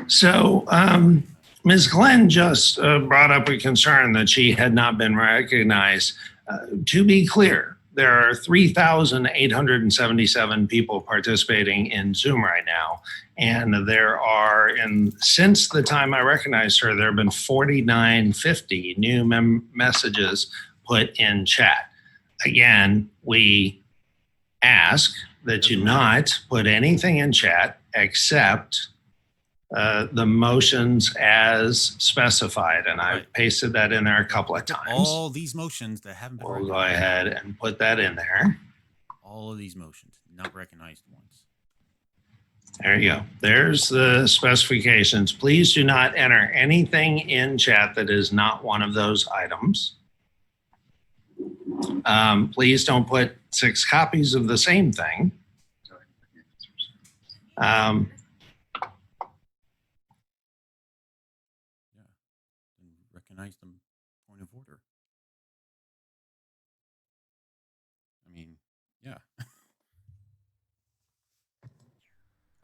So, Ms. Glenn just brought up a concern that she had not been recognized. To be clear, there are 3,877 people participating in Zoom right now. And there are, since the time I recognized her, there have been 4,950 new messages put in chat. Again, we ask that you not put anything in chat except the motions as specified, and I pasted that in there a couple of times. All these motions that haven't been recognized. We'll go ahead and put that in there. All of these motions, not recognized ones. There you go. There's the specifications. Please do not enter anything in chat that is not one of those items. Please don't put 6 copies of the same thing. Recognize the point of order. I mean, yeah.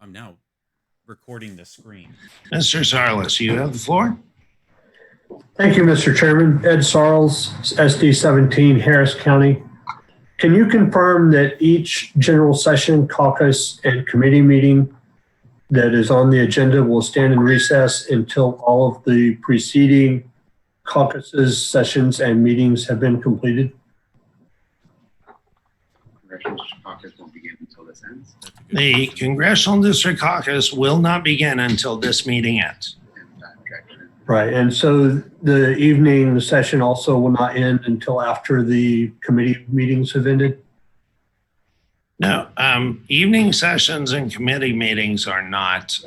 I'm now recording the screen. Mr. Sarles, you have the floor. Thank you, Mr. Chairman. Ed Sarles, SD 17, Harris County. Can you confirm that each general session, caucus, and committee meeting that is on the agenda will stand in recess until all of the preceding caucuses, sessions, and meetings have been completed? Congressional caucus won't begin until this ends. The Congressional District Caucus will not begin until this meeting ends. Right, and so the evening session also will not end until after the committee meetings have ended? No, evening sessions and committee meetings are not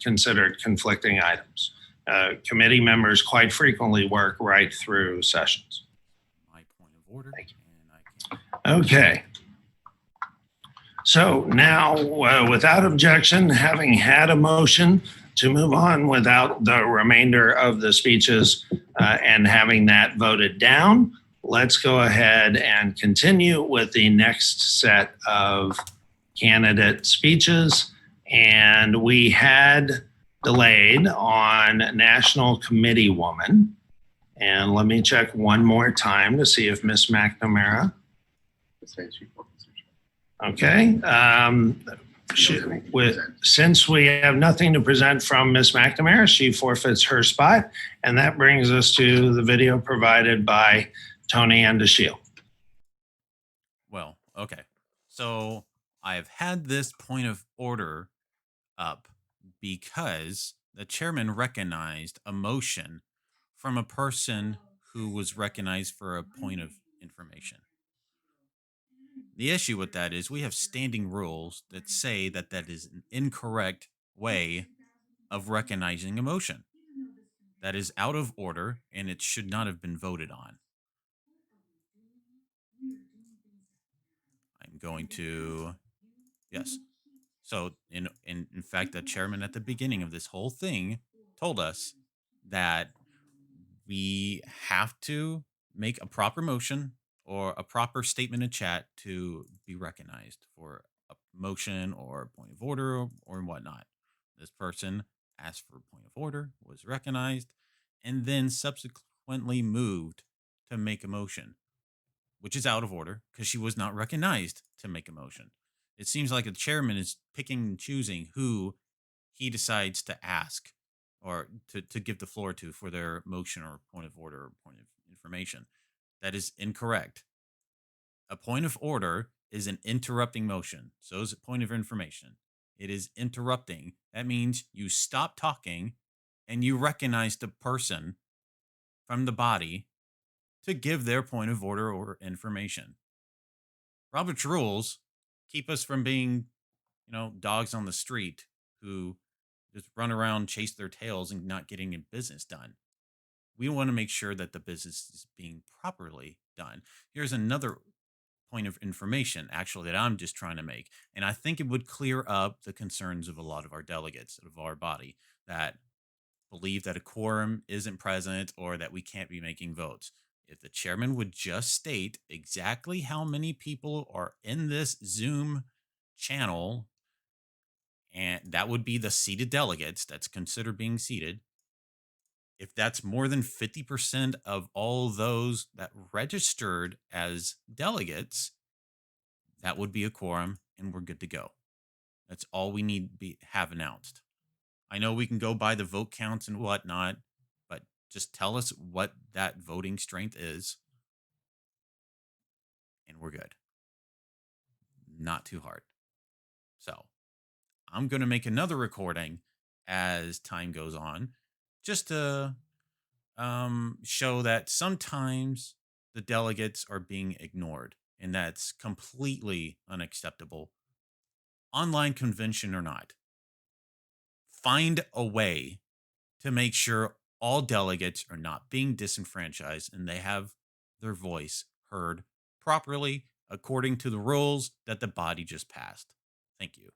considered conflicting items. Committee members quite frequently work right through sessions. My point of order. Okay. So now, without objection, having had a motion to move on without the remainder of the speeches and having that voted down, let's go ahead and continue with the next set of candidate speeches. And we had delayed on National Committee Woman. And let me check one more time to see if Ms. McNamara. Okay. Since we have nothing to present from Ms. McNamara, she forfeits her spot. And that brings us to the video provided by Tony Andashiel. Well, okay. So I've had this point of order up because the chairman recognized a motion from a person who was recognized for a point of information. The issue with that is we have standing rules that say that that is an incorrect way of recognizing a motion. That is out of order and it should not have been voted on. I'm going to, yes. So in fact, the chairman at the beginning of this whole thing told us that we have to make a proper motion or a proper statement in chat to be recognized for a motion or a point of order or whatnot. This person asked for a point of order, was recognized, and then subsequently moved to make a motion, which is out of order because she was not recognized to make a motion. It seems like the chairman is picking and choosing who he decides to ask or to give the floor to for their motion or point of order or point of information. That is incorrect. A point of order is an interrupting motion. So is a point of information. It is interrupting. That means you stop talking and you recognize the person from the body to give their point of order or information. Robert's rules keep us from being, dogs on the street who just run around, chase their tails, and not getting a business done. We want to make sure that the business is being properly done. Here's another point of information, actually, that I'm just trying to make. And I think it would clear up the concerns of a lot of our delegates of our body that believe that a quorum isn't present or that we can't be making votes. If the chairman would just state exactly how many people are in this Zoom channel and that would be the seated delegates that's considered being seated. If that's more than 50% of all those that registered as delegates, that would be a quorum and we're good to go. That's all we need to have announced. I know we can go by the vote counts and whatnot, but just tell us what that voting strength is and we're good. Not too hard. So I'm going to make another recording as time goes on, just to show that sometimes the delegates are being ignored, and that's completely unacceptable. Online convention or not, find a way to make sure all delegates are not being disenfranchised and they have their voice heard properly according to the rules that the body just passed. Thank you.